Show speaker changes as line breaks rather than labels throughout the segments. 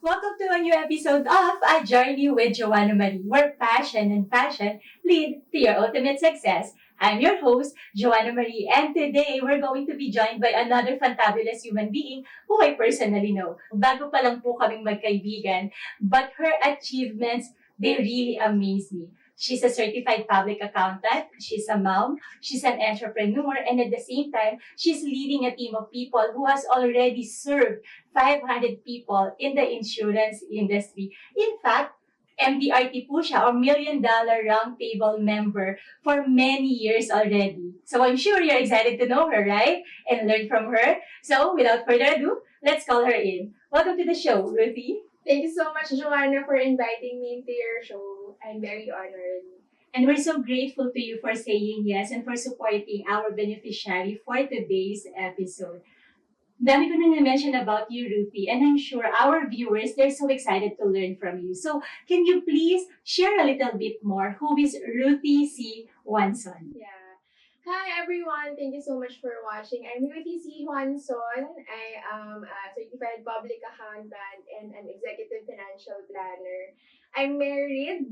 Welcome to a new episode of A Journey with Joanna Marie, where passion and passion lead to your ultimate success. I'm your host, Joanna Marie, and today we're going to be joined by another fantabulous human being who I personally know. Bago pa lang po kaming magkaibigan, but her achievements, they really amaze me. She's a certified public accountant, she's a mom, she's an entrepreneur, and at the same time, she's leading a team of people who has already served 500 people in the insurance industry. In fact, MDRT po siya, or Million Dollar Roundtable member for many years already. So I'm sure you're excited to know her, right? And learn from her. So without further ado, let's call her in. Welcome to the show, Ruthie.
Thank you so much, Joanna, for inviting me into your show. I'm very honored.
And we're so grateful to you for saying yes and for supporting our beneficiary for today's episode. Dami ko nang na-mention about you, Ruthie, and I'm sure our viewers, they're so excited to learn from you. So, can you please share a little bit more? Who is Ruthie C. Wanson?
Yeah. Hi, everyone. Thank you so much for watching. I'm Ruthie C. Juanson. I am a certified public accountant and an executive financial planner. I'm married.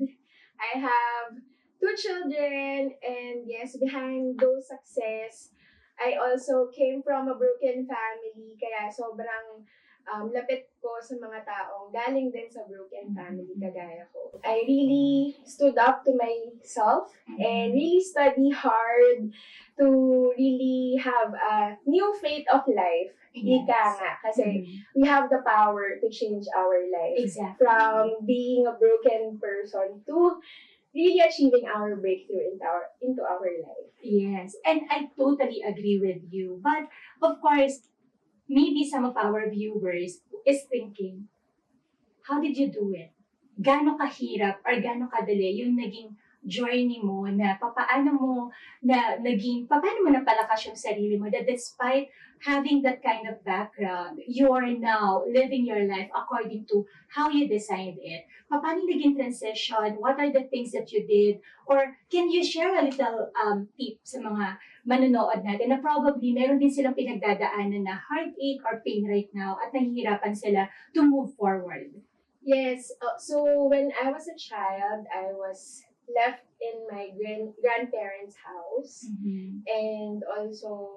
I have 2 children. And yes, behind those success, I also came from a broken family. Kaya sobrang lapit ko sa mga taong galing din sa broken family kagaya ko. I really stood up to myself and really study hard to really have a new faith of life. Ika nga, kasi we have the power to change our life.
Exactly.
From being a broken person to really achieving our breakthrough into our life.
Yes, and I totally agree with you. But, of course, maybe some of our viewers is thinking, how did you do it? Gaano kahirap or gaano kadali yung naging journey mo na paano mo napalakas yung sarili mo that despite having that kind of background, you are now living your life according to how you designed it. Paano naging transition? What are the things that you did? Or can you share a little tip sa mga manonood natin na probably meron din silang pinagdadaanan na heartache or pain right now at nahihirapan sila to move forward?
Yes, so when I was a child, I was left in my grandparents' house. And also,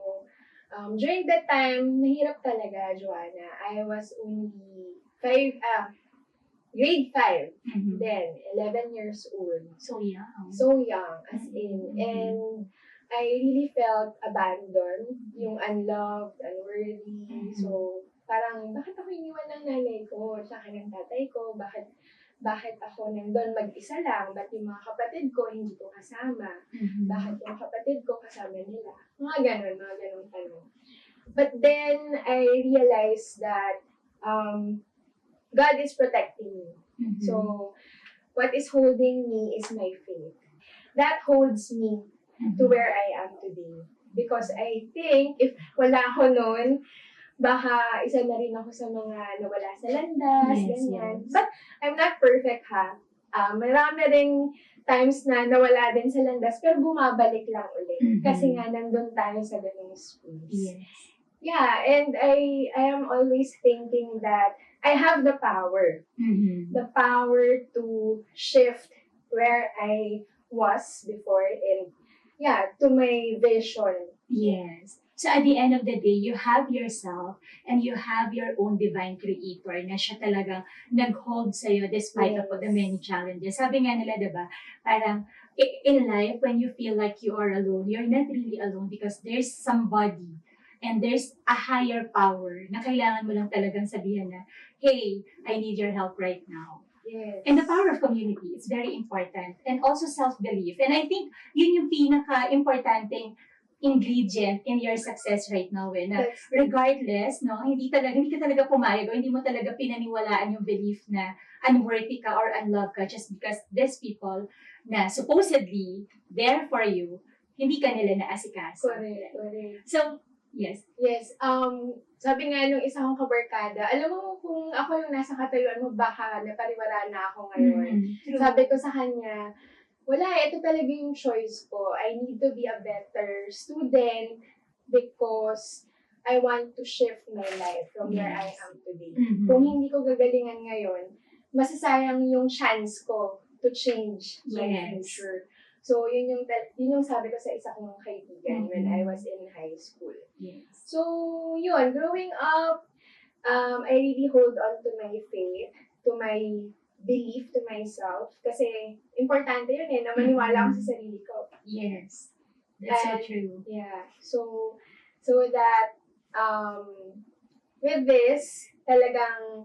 during that time, mahirap talaga, Joanna. I was only grade 5, then 11 years old.
So young.
So young, as in. And I really felt abandoned, yung unloved, unworthy. So, parang, bakit ako iniwan ng nanay ko, saka ng tatay ko, bakit ako nandun mag-isa lang, ba't yung mga kapatid ko hindi ko kasama, bakit yung kapatid ko kasama nila, mga ganun tanong. But then, I realized that God is protecting me. So, what is holding me is my faith. That holds me to where I am today. Because I think, if wala ako noon, baka isa na rin ako sa mga nawala sa landas, ganyan.
Yes.
But I'm not perfect, ha. Marami ring times na nawala din sa landas, pero bumabalik lang ulit. Kasi nga, nandun tayo sa ganung space.
Yes.
Yeah, and I am always thinking that I have the power. The power to shift where I was before and to my vision.
Yes. So at the end of the day, you have yourself and you have your own divine creator na siya talagang nag-hold sa'yo despite of the many challenges. Sabi nga nila, diba, parang in life, when you feel like you are alone, you're not really alone because there's somebody and there's a higher power na kailangan mo lang talagang sabihan na, hey, I need your help right now.
Yes.
And the power of community is very important. And also self-belief. And I think yun yung pinaka-importanting ingredient in your success right now, na regardless, no, hindi ka talaga pumayag o hindi mo talaga pinaniwalaan yung belief na unworthy ka or unloved ka just because these people na supposedly there for you, hindi ka nila naasikaso.
Correct.
So, yes.
Yes, sabi nga nung isa kong kabarkada, alam mo kung ako yung nasa katayuan mo, baka napariwara na ako ngayon. Sabi ko sa kanya, wala, ito talaga yung choice ko. I need to be a better student because I want to shift my life from where I am today. Kung hindi ko gagalingan ngayon, masasayang yung chance ko to change my
Yes.
future. So, yun yung sabi ko sa isa kong kaibigan when I was in high school.
Yes.
So, yun, growing up, I really hold on to my faith, to my belief to myself. Kasi, importante yun na maniwala ako sa sarili ko.
Yes. That's so
And,
true.
Yeah. So that, with this, talagang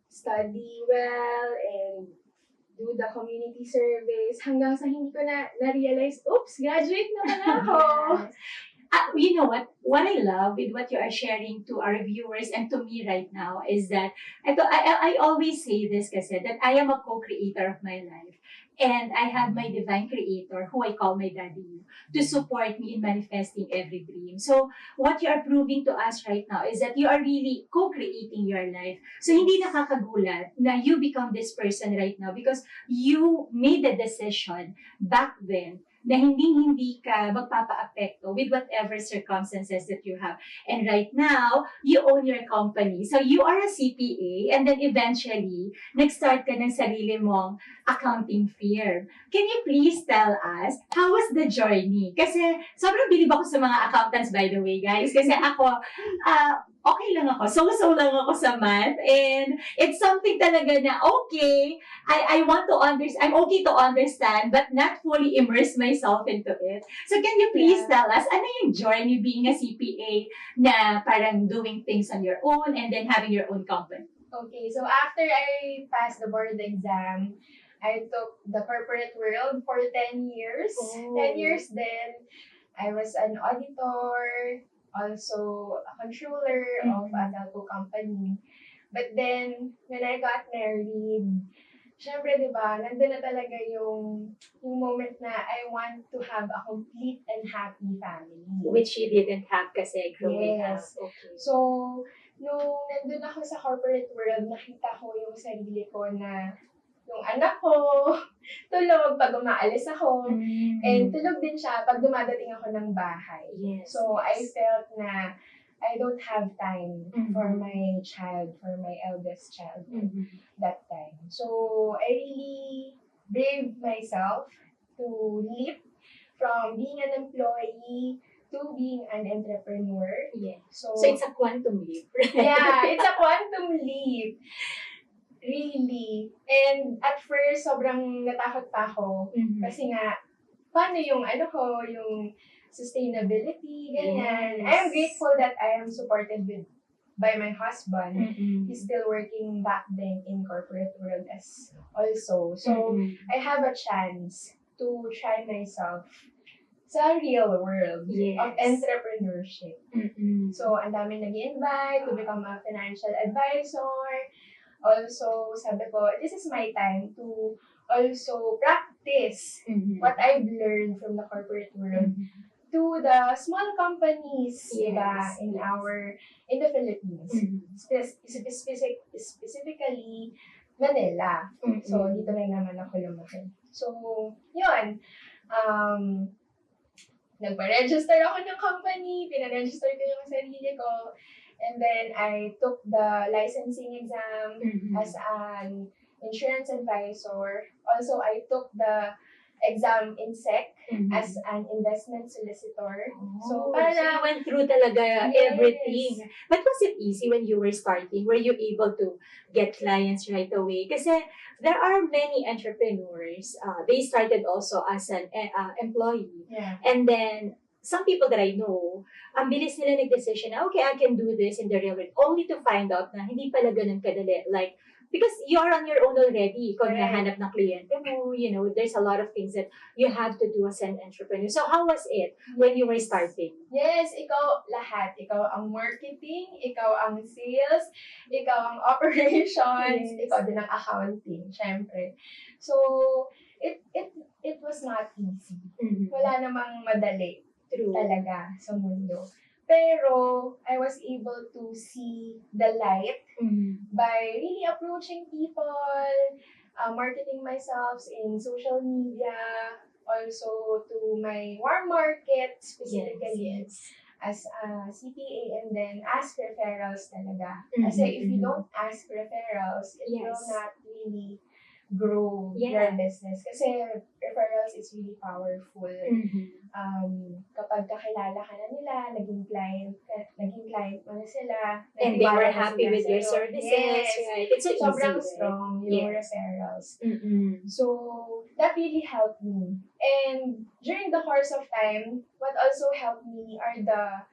study well and do the community service hanggang sa hindi ko na-realize, oops, graduate na pala ako.
Yes. You know what? What I love with what you are sharing to our viewers and to me right now is that I always say this kasi that I am a co-creator of my life. And I have my divine creator, who I call my daddy, to support me in manifesting every dream. So, what you are proving to us right now is that you are really co-creating your life. So, hindi nakakagulat na you become this person right now because you made the decision back then na hindi ka magpapa-apekto with whatever circumstances that you have. And right now, you own your company. So, you are a CPA and then eventually, nag-start ka ng sarili mong accounting firm. Can you please tell us, how was the journey? Kasi sobrang bilib ako sa mga accountants, by the way, guys. Kasi ako, okay lang ako. So lang ako sa math. And it's something talaga na, okay, I want to understand, I'm okay to understand, but not fully immerse myself into it. So can you please tell us, ano yung journey being a CPA na parang doing things on your own and then having your own company?
Okay, so after I passed the board exam, I took the corporate world for 10 years.
Oh.
10 years then, I was an auditor, also a controller of a telco company. But then, when I got married, syempre, di ba, nandun na talaga yung moment na I want to have a complete and happy family.
Which you didn't have kasi growing up.
Yes.
Okay.
So, nung nandun ako sa corporate world, nakita ko yung sarili ko na yung anak ko, tulog pag umaalis ako, and tulog din siya pag dumadating ako ng bahay.
Yes.
So, I felt na I don't have time
Mhm.
for my child, for my eldest child that time. So, I really braved myself to leap from being an employee to being an entrepreneur.
Yes.
So
So it's a quantum leap.
yeah, it's a quantum leap. Really. And at first, sobrang natakot pa ako. Kasi nga, paano yung yung sustainability, ganyan.
Yes.
I'm grateful that I am supported by my husband.
Mm-mm.
He's still working back then in corporate world as also. So, I have a chance to try myself sa real world
Yes.
of entrepreneurship.
Mm-mm.
So, ang dami nag-invite to become a financial advisor. Also, sabi ko, this is my time to also practice what I've learned from the corporate world to the small companies, diba, in the Philippines. Specifically, Manila. So, dito na naman ako lumaki. So, yun. Nagpa-register ako ng company, pinaregister ko yung sarili ko, and then I took the licensing exam as an insurance advisor. Also, I took the exam in SEC as an investment solicitor.
So you went through talaga everything. But was it easy when you were starting? Were you able to get clients right away? Kasi there are many entrepreneurs. They started also as an employee.
Yeah.
And then some people that I know, ang bilis nila nag-decision na, okay, I can do this in the real world. Only to find out na hindi pala ganun kadali. Like, because you're on your own already. Ikaw nahanap ng kliyente mo, there's a lot of things that you have to do as an entrepreneur. So how was it when you were starting?
Yes, ikaw lahat. Ikaw ang marketing, ikaw ang sales, ikaw ang operations, ikaw din ang accounting, syempre. So, it was not easy. Wala namang madali.
True.
Talaga sa mundo. Pero, I was able to see the light by really approaching people, marketing myself in social media, also to my warm market specifically.
Yes.
as a CPA and then ask referrals talaga. Kasi if you don't ask referrals, it will
Yes.
not really grow your
Yeah.
business. Kasi referrals is really powerful. Kapag kakilala ka na nila, naging client mo na sila,
And they were
nagtiwala na
happy
sila
with your
sa'yo.
services,
Yes.
right? It's so easy,
Sobrang
right?
strong yung
Yes.
referrals.
Mm-mm.
So, that really helped me. And during the course of time, what also helped me are the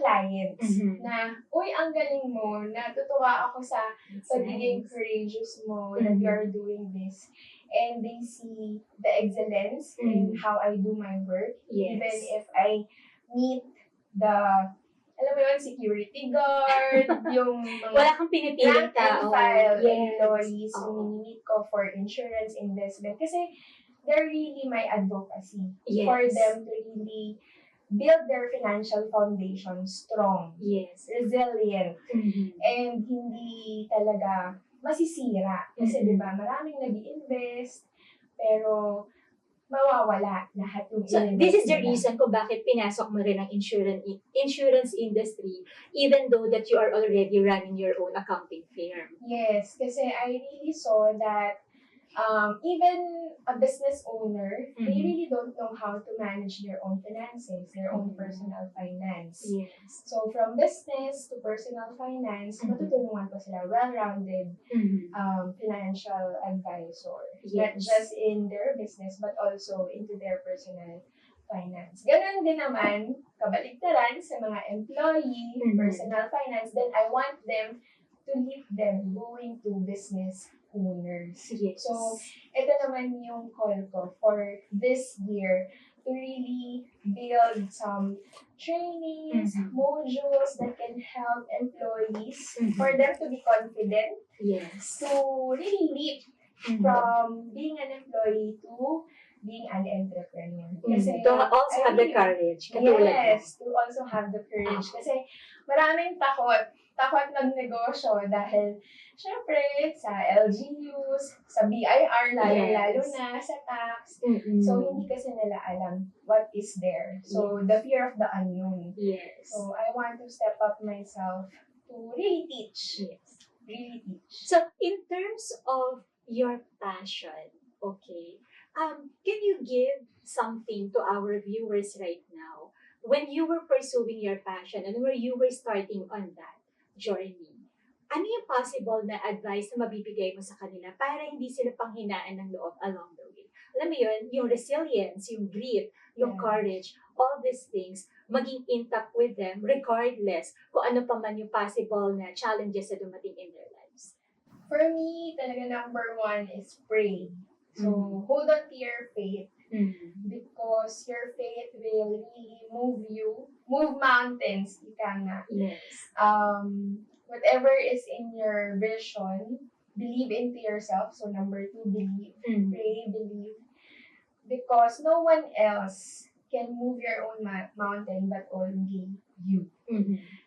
clients na, uy, ang galing mo, natutuwa ako sa
That's
pagiging
nice.
courageous mo that you are doing this. And they see the excellence in how I do my work.
Yes.
Even if I meet the, alam mo yun, security guard, yung mga
Wala kang pinipiling
rank and
tao.
file
Yes.
employees
Oo.
yung minimit ko for insurance investment. Kasi they're really my advocacy
Yes.
for them to really build their financial foundation strong,
Yes.
resilient,
Mhm.
and hindi talaga masisira. Kasi
Mhm.
diba, maraming nag-invest, pero mawawala lahat yung
So,
ininvest
this is the
nila.
reason kung bakit pinasok mo rin ang insurance industry even though that you are already running your own accounting firm.
Yes, kasi I really saw that even a business owner, they really don't know how to manage their own finances, their own personal finance.
Yes.
So from business to personal finance, matutulungan ko sila well-rounded financial advisor. Not
Yes.
just in their business, but also into their personal finance. Ganon din naman, kabaligtaran sa mga employee, personal finance, then I want them to lead them going to business owners.
Yes.
So, ito naman yung call ko for this year to really build some trainings, modules that can help employees for them to be confident
Yes.
to really leap from being an employee to being an entrepreneur. Kasi
To also have the courage. Katulad
yes, to also have the courage. Kasi maraming takot magnegosyo dahil syempre sa LGUs, sa BIR, lalo na sa tax. So, hindi kasi nila alam what is there. So, the fear of the unknown.
Yes.
So, I want to step up myself to really teach.
Yes.
Really teach.
So, in terms of your passion, okay, can you give something to our viewers right now when you were pursuing your passion and where you were starting on that journey? Ano yung possible na advice na mabibigay mo sa kanila para hindi sila panghinaan ng loob along the way? Alam mo yun, yung resilience, yung grit, yung courage, all these things, maging intact with them regardless kung ano pa man yung possible na challenges na dumating in their lives.
For me, talaga number one is pray. So, hold on to your faith because your faith will really move mountains, ika nga.
Yes.
Whatever is in your vision, believe into yourself. So, number two, believe. Pray, believe. Because no one else can move your own mountain but only you.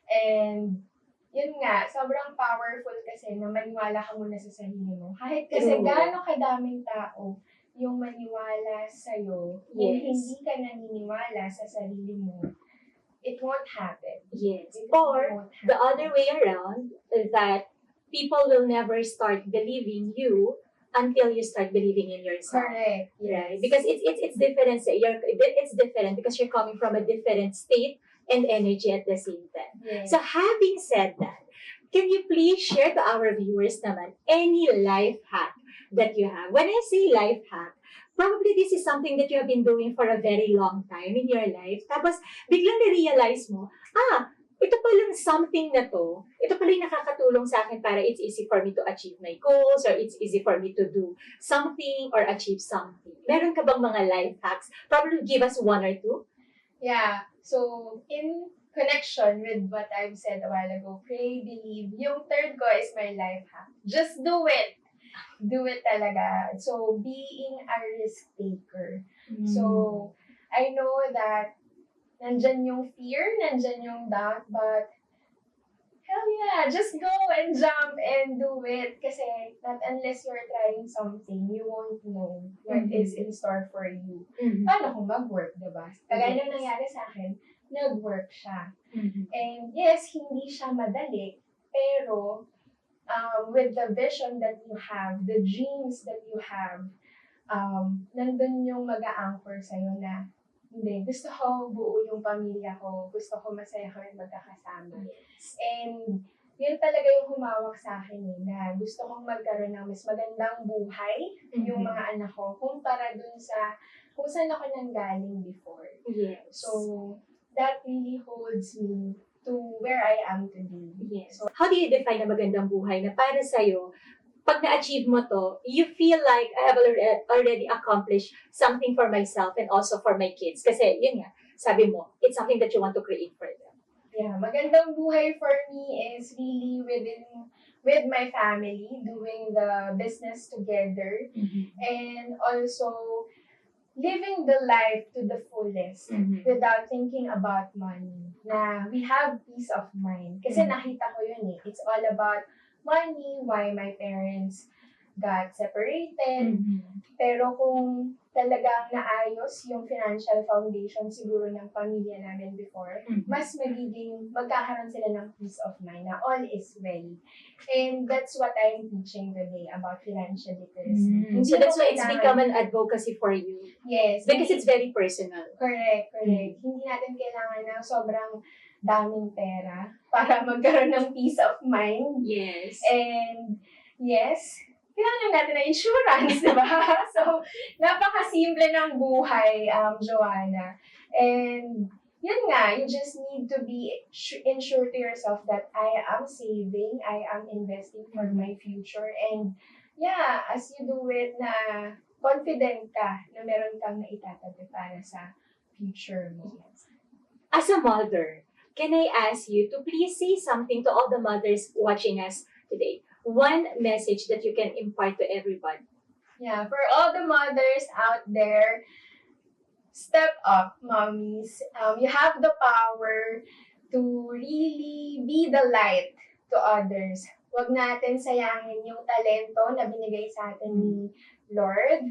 And yun nga, sobrang powerful kasi na maniwala ka muna sa sarili mo. Kahit kasi gaano kadaming tao yung maniwala sa'yo, kung hindi ka naniniwala sa sarili mo, it won't happen.
Yes.
It
Or
won't happen.
the other way around, that people will never start believing you until you start believing in yourself.
Correct.
Right?
Yes.
Because it's different. It's different because you're coming from a different state and energy at the same time.
Yes.
So having said that, can you please share to our viewers naman any life hack that you have? When I say life hack, probably this is something that you have been doing for a very long time in your life. Tapos biglang na-realize mo, ito palang something na to, ito pala yung nakakatulong sa akin para it's easy for me to achieve my goals or it's easy for me to do something or achieve something. Meron ka bang mga life hacks? Probably give us one or two.
Yeah. So, in connection with what I've said a while ago, pray, believe. Yung third ko is my life hack. Just do it. Do it talaga. So, being a risk taker. So, I know that nandyan yung fear, nandyan yung doubt, but hell yeah, just go and jump and do it. Kasi not unless you're trying something, you won't know what is in store for you. Paano kung mag-work, diba? Kagaya nung nangyari sa akin, nag-work siya.
Mhm.
And yes, hindi siya madali, pero with the vision that you have, the dreams that you have, nandun yung mag-a-anchor sa'yo na, hindi, gusto ko buo yung pamilya ko, gusto ko masaya kami magkakasama.
Yes.
And yun talaga yung humawak sa akin na gusto kong magkaroon ng mas magandang buhay yung
Mhm.
mga anak ko kumpara dun sa kung saan ako nanggaling before.
Yes.
So, that really holds me to where I am today.
Yes. How do you define na magandang buhay na para sa'yo, pag na-achieve mo to, you feel like I have already accomplished something for myself and also for my kids. Kasi yun nga, sabi mo, it's something that you want to create for them.
Yeah, magandang buhay for me is really with my family, doing the business together, and also living the life to the fullest without thinking about money. Na we have peace of mind. Kasi nakita ko yun It's all about money, why my parents got separated. Pero kung talagang naayos yung financial foundation siguro ng pamilya namin before, mas magkakaroon sila ng peace of mind na all is well. And that's what I'm teaching today about financial literacy.
So that's why it's
kailangan-
become an advocacy for you.
Yes.
Because it's very personal.
Correct. Hindi natin kailangan ng sobrang daming pera para magkaroon ng peace of mind.
Yes.
And yes, kailangan lang natin ng insurance, di ba? So, napakasimple ng buhay, Joanna. And yun nga, you just need to be ensure to yourself that I am saving, I am investing for my future. And yeah, as you do it na confident ka na meron kang naitatabi para sa future mo.
As a mother, can I ask you to please say something to all the mothers watching us today? One message that you can impart to everyone.
Yeah, for all the mothers out there, step up, mommies. You have the power to really be the light to others. Huwag natin sayangin yung talento na binigay sa atin ni Lord.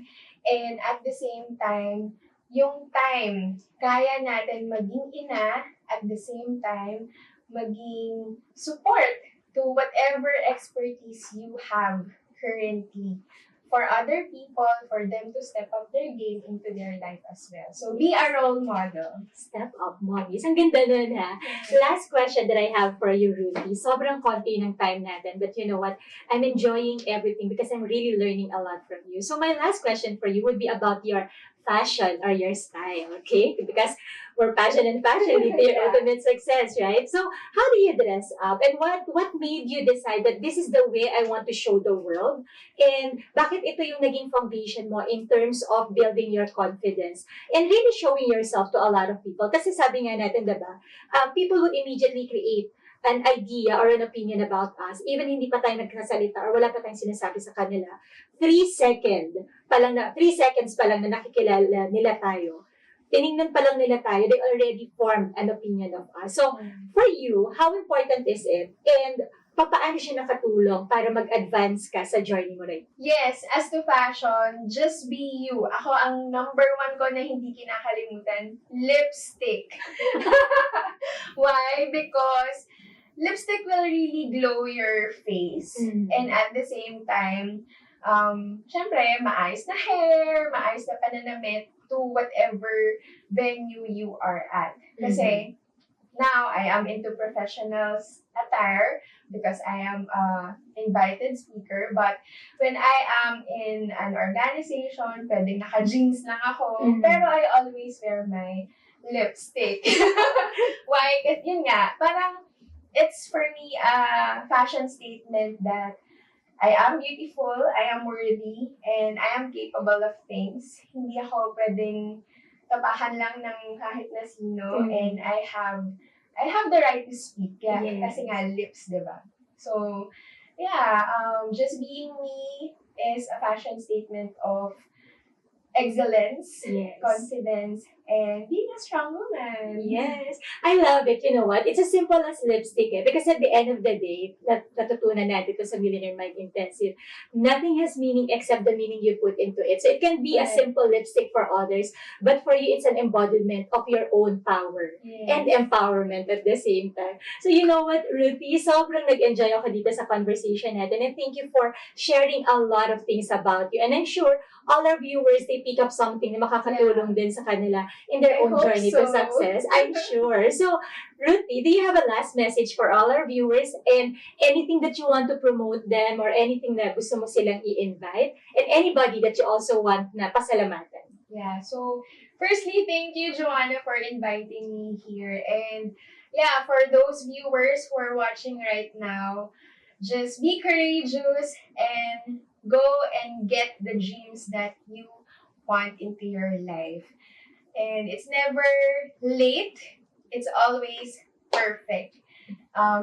And at the same time, yung time, kaya natin maging ina, at the same time, maging support to whatever expertise you have currently for other people, for them to step up their game into their life as well. So, be a role model.
Step up, mommies. Ang ganda nun, ha? Last question that I have for you, Ruby. Sobrang konti ng time natin. But you know what? I'm enjoying everything because I'm really learning a lot from you. So my last question for you would be about your fashion or your style, okay? Because we're passion and fashion into your
Yeah.
ultimate success, right? So how do you dress up? And what made you decide that this is the way I want to show the world? And bakit ito yung naging foundation mo in terms of building your confidence and really showing yourself to a lot of people? Kasi sabi nga natin, diba, people would immediately create an idea or an opinion about us, even hindi pa tayo nagsasalita or wala pa tayong sinasabi sa kanila. 3 seconds pa lang na nakikilala nila tayo. Tiningnan pa lang nila tayo, they already formed an opinion of us. So, for you, how important is it? And paano siya nakatulong para mag-advance ka sa journey mo rin?
Yes, as to fashion, just be you. Ako, ang number 1 ko na hindi kinakalimutan, lipstick. Why? Because lipstick will really glow your face. And at the same time, syempre, maayos na hair, maayos na pananamit to whatever venue you are at. Kasi, now, I am into professional attire because I am an invited speaker. But when I am in an organization, pwedeng naka-jeans lang ako. Pero I always wear my lipstick. Why? Kasi yun nga, parang it's for me a fashion statement that I am beautiful, I am worthy, and I am capable of things. Hindi ako pwedeng tapakan lang ng kahit na sino, and I have the right to speak. Yeah,
Yes.
Kasi nga lips, diba? So, yeah, just being me is a fashion statement of excellence,
Yes.
confidence, and being a strong woman.
Yes, I love it. You know what? It's as simple as lipstick because at the end of the day, natutunan natin to sa Millionaire Mind Intensive, nothing has meaning except the meaning you put into it. So it can be a
Right.
simple lipstick for others, but for you, it's an embodiment of your own power and
Yes.
empowerment at the same time. So you know what, Ruthie, sobrang nag-enjoy ako dito sa conversation natin and thank you for sharing a lot of things about you. And I'm sure all our viewers, they pick up something na makakatulong din sa kanila in their
I
own
hope
journey to
so.
success. I'm sure. So, Ruthie, do you have a last message for all our viewers and anything that you want to promote them or anything na gusto mo silang i-invite and anybody that you also want na pasalamatan?
Yeah, so firstly, thank you, Joanna, for inviting me here. And yeah, for those viewers who are watching right now, just be courageous and go and get the dreams that you want into your life. And it's never late, it's always perfect.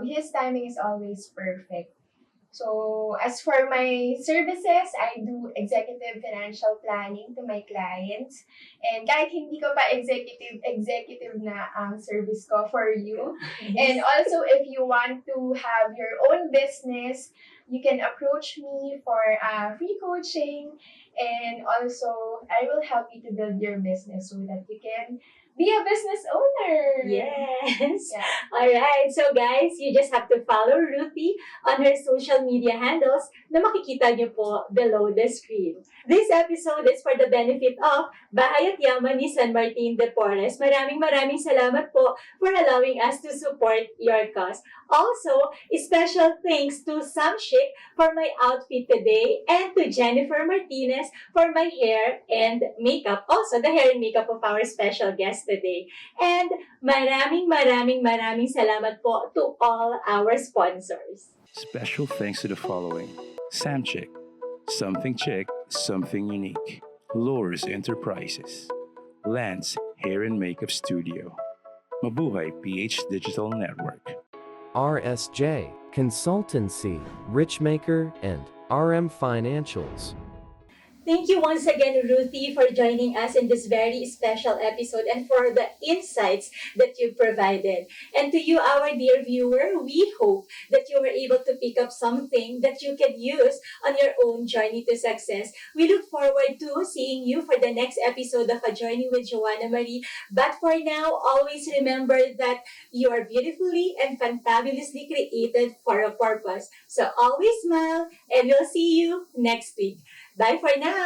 His timing is always perfect. So, as for my services, I do executive financial planning to my clients. And kahit hindi ko pa executive na ang service ko for you. And also, if you want to have your own business, you can approach me for free coaching. And also, I will help you to build your business so that you can be a business owner.
Yes.
Yeah.
All right. So guys, you just have to follow Ruthie on her social media handles na makikita niyo po below the screen. This episode is for the benefit of Bahay at Yaman ni San Martin de Porres. Maraming salamat po for allowing us to support your cause. Also, special thanks to Sam Chic for my outfit today and to Jennifer Martinez for my hair and makeup. Also, the hair and makeup of our special guest today. And maraming salamat po to all our sponsors.
Special thanks to the following: Samchick, Something Chick, Something Unique, Lures Enterprises, Lance Hair and Makeup Studio, Mabuhay PH Digital Network,
RSJ Consultancy, Richmaker, and RM Financials.
Thank you once again, Ruthie, for joining us in this very special episode and for the insights that you provided. And to you, our dear viewer, we hope that you were able to pick up something that you can use on your own journey to success. We look forward to seeing you for the next episode of A Journey with Joanna Marie. But for now, always remember that you are beautifully and fantabulously created for a purpose. So always smile, and we'll see you next week. Bye for now!